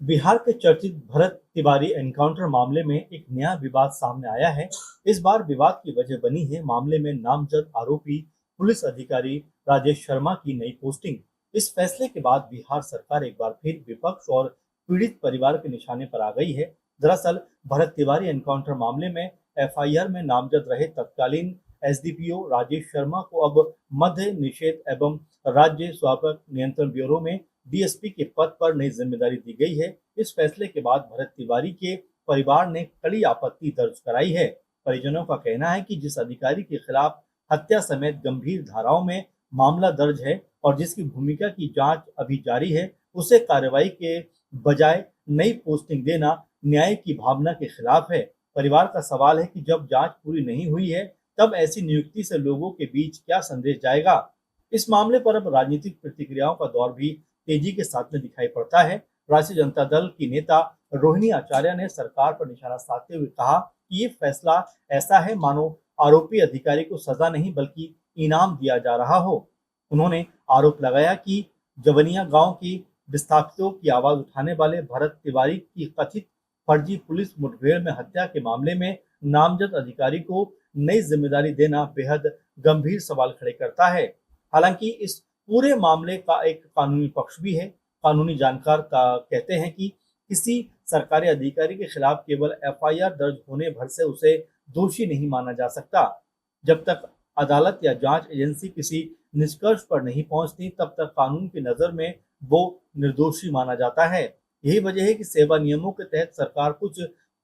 बिहार के चर्चित भरत तिवारी एनकाउंटर मामले में एक नया विवाद सामने आया है। इस बार विवाद की वजह बनी है मामले में नामजद आरोपी पुलिस अधिकारी राजेश शर्मा की नई पोस्टिंग। इस फैसले के बाद बिहार सरकार एक बार फिर विपक्ष और पीड़ित परिवार के निशाने पर आ गई है। दरअसल भरत तिवारी एनकाउंटर मामले में एफआईआर में नामजद रहे तत्कालीन एसडीपीओ राजेश शर्मा को अब मद्य निषेध एवं राज्य स्वास्थ्य नियंत्रण ब्यूरो में डीएसपी के पद पर नई जिम्मेदारी दी गई है। इस फैसले के बाद भरत तिवारी के परिवार ने कड़ी आपत्ति दर्ज कराई है। परिजनों का कहना है कि जिस अधिकारी के खिलाफ हत्या समेत गंभीर धाराओं में मामला दर्ज है और जिसकी भूमिका की जांच अभी जारी है, उसे कार्रवाई के बजाय नई पोस्टिंग देना न्याय की भावना के खिलाफ है। परिवार का सवाल है कि जब जांच पूरी नहीं हुई है, तब ऐसी नियुक्ति से लोगों के बीच क्या संदेश जाएगा। इस मामले पर अब राजनीतिक प्रतिक्रियाओं का दौर भी तेजी के साथ में दिखाई पड़ता है। राष्ट्रीय जनता दल की नेता रोहिणी आचार्य ने सरकार पर निशाना साधते हुए कहा कि ये फैसला ऐसा है मानो आरोपी अधिकारी को सजा नहीं बल्कि इनाम दिया जा रहा हो। उन्होंने आरोप लगाया कि जवनिया गांव की विस्थापितों की आवाज उठाने वाले भरत तिवारी की कथित फर्जी पुलिस मुठभेड़ में हत्या के मामले में नामजद अधिकारी को नई जिम्मेदारी देना बेहद गंभीर सवाल खड़े करता है। हालांकि इस पूरे मामले का एक कानूनी पक्ष भी है। कानूनी जानकार का कहते हैं कि किसी सरकारी अधिकारी के खिलाफ केवल एफआईआर दर्ज होने भर से उसे दोषी नहीं माना जा सकता। जब तक अदालत या जांच एजेंसी किसी निष्कर्ष पर नहीं पहुंचती, तब तक कानून की नजर में वो निर्दोषी माना जाता है। यही वजह है कि सेवा नियमों के तहत सरकार कुछ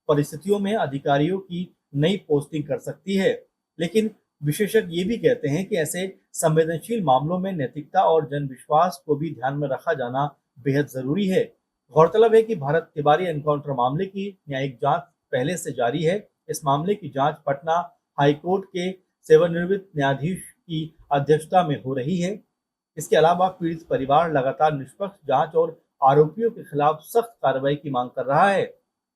परिस्थितियों में अधिकारियों की नई पोस्टिंग कर सकती है, लेकिन विशेषज्ञ ये भी कहते हैं कि ऐसे संवेदनशील मामलों में नैतिकता और जन विश्वास को भी ध्यान में रखा जाना बेहद जरूरी है। गौरतलब है कि भारत तिवारी एनकाउंटर मामले की न्यायिक जांच पहले से जारी है। इस मामले की जांच पटना हाईकोर्ट के सेवानिवृत्त न्यायाधीश की अध्यक्षता में हो रही है। इसके अलावा पीड़ित परिवार लगातार निष्पक्ष जांच और आरोपियों के खिलाफ सख्त कार्रवाई की मांग कर रहा है।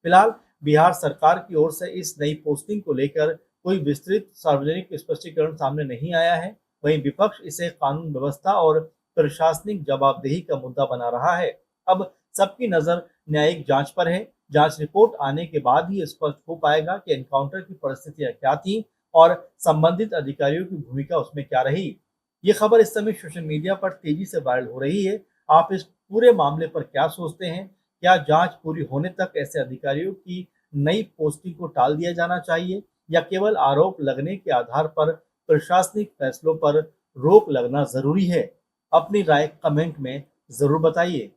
फिलहाल बिहार सरकार की ओर से इस नई पोस्टिंग को लेकर कोई विस्तृत सार्वजनिक स्पष्टीकरण सामने नहीं आया है। वहीं विपक्ष इसे कानून व्यवस्था और प्रशासनिक जवाबदेही का मुद्दा बना रहा है। अब सबकी नजर न्यायिक जांच पर है। जांच रिपोर्ट आने के बाद ही स्पष्ट हो पाएगा कि एनकाउंटर की परिस्थितियां क्या थी और संबंधित अधिकारियों की भूमिका उसमें क्या रही। ये खबर इस समय सोशल मीडिया पर तेजी से वायरल हो रही है। आप इस पूरे मामले पर क्या सोचते हैं? क्या जांच पूरी होने तक ऐसे अधिकारियों की नई पोस्टिंग को टाल दिया जाना चाहिए या केवल आरोप लगने के आधार पर प्रशासनिक फैसलों पर रोक लगना जरूरी है? अपनी राय कमेंट में जरूर बताइए।